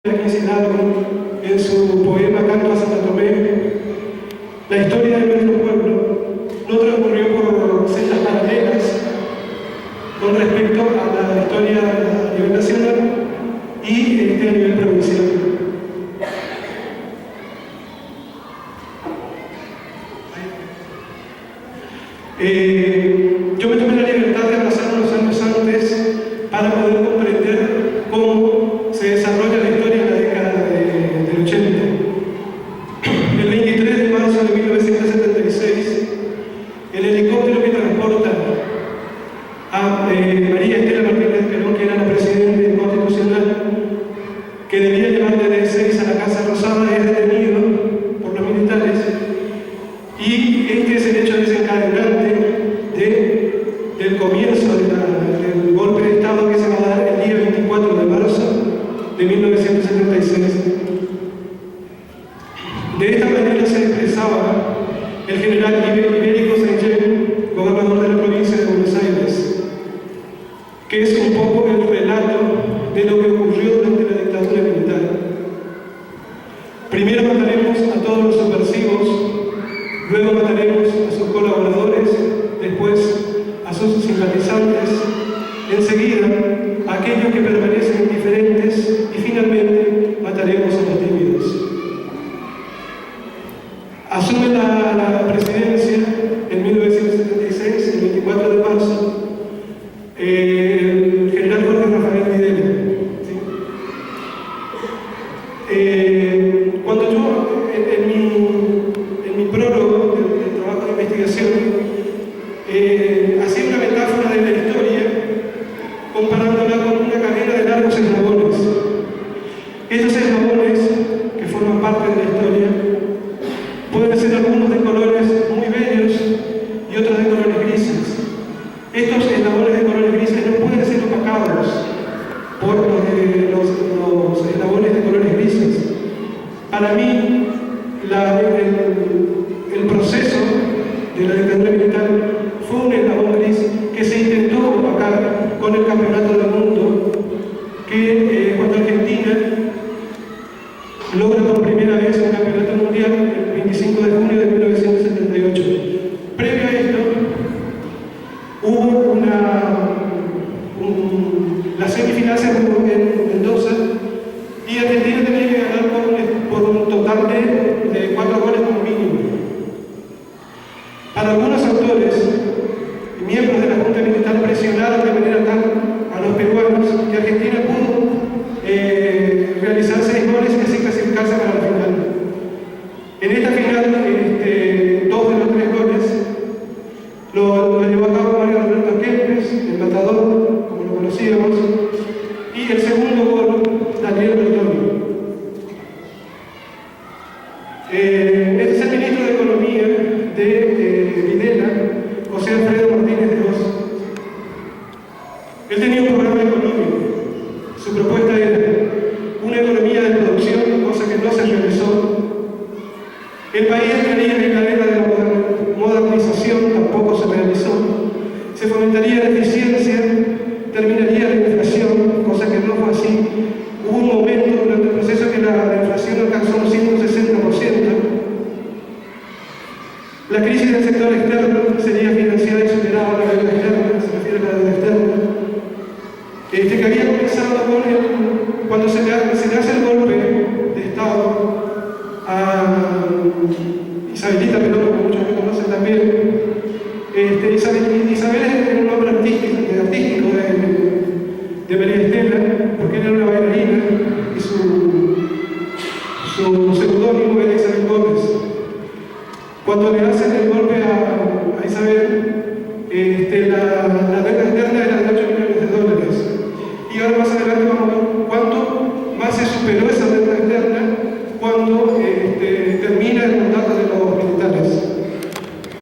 En su poema Canto a Santa Tomé, la historia de nuestro pueblo no transcurrió por sendas paralelas con respecto a la historia a nivel nacional y a nivel provincial. Yo me tomé la libertad de abrazar unos años antes para poder comprender cómo se desarrolla la historia en la década del 80. El 23 de marzo de 1976, el helicóptero que transporta a María Estela Martínez Perón, que era la presidenta constitucional, que debía llevar de 6 a la Casa Rosada, es detenido por los militares, y este es el hecho desencadenante del comienzo del golpe de Estado que se va a dar el día 24 de marzo de 1976. De esta manera se expresaba el general Ibérico Seitz, gobernador de la provincia de Buenos Aires, que es un poco el relato de lo que ocurrió durante la dictadura militar. Primero mataremos a todos los subversivos, luego mataremos a sus colaboradores, después a sus simpatizantes, enseguida a aquellos que permanecen indiferentes y finalmente mataremos a los tímidos. Asume la presidencia en 1976, el 24 de marzo, el general Jorge Rafael Videla. ¿Sí? Cuando yo, en mi prólogo del trabajo de investigación, hacía una metáfora de la historia comparándola con una cadena de largos eslabones. Esos eslabones que forman parte de la historia pueden ser algunos de colores muy bellos y otros de colores grises. Estos eslabones de colores grises no pueden ser opacados por los eslabones de colores grises. Para mí, el proceso de la dictadura militar fue un eslabón gris que se intentó opacar con el Campeonato del Mundo, que cuando Argentina logra por primera vez un campeonato mundial el 25 de junio de 1978. Previo a esto, hubo la semifinal se jugó en Mendoza y Argentina tenía que ganar por un total de 4 goles como mínimo. Para algunos autores, miembros de la Junta Militar presionaron de manera tal a los peruanos que Argentina pudo realizar 6 goles y así clasificarse para la final. En esta final, 2 de los 3 goles lo llevó a cabo Mario Alberto Kempes, el matador, como lo conocíamos, y el segundo gol, Daniel Bertoni. Este es el ministro de Economía de Videla, José Alfredo Martínez de Oz. Él tenía un programa económico. Su propuesta era una economía de producción, cosa que no se realizó. El país entraría en la era de la modernización, tampoco se realizó. Se fomentaría la eficiencia, terminaría la inflación, cosa que no fue así. Hubo un momento durante el proceso que la inflación alcanzó un 160%. La crisis del sector externo sería financiada y superada la deuda externa, se refiere a la deuda externa. Que había comenzado cuando se le hace el golpe de Estado a Isabelita Perón, como muchos me conocen también. Isabel era un nombre artístico de María Estela, porque era una bailarina y su seudónimo era Isabel Gómez. Cuando le hacen el golpe a Isabel, la deuda externa era de $8 millones. Y ahora más adelante vamos a ver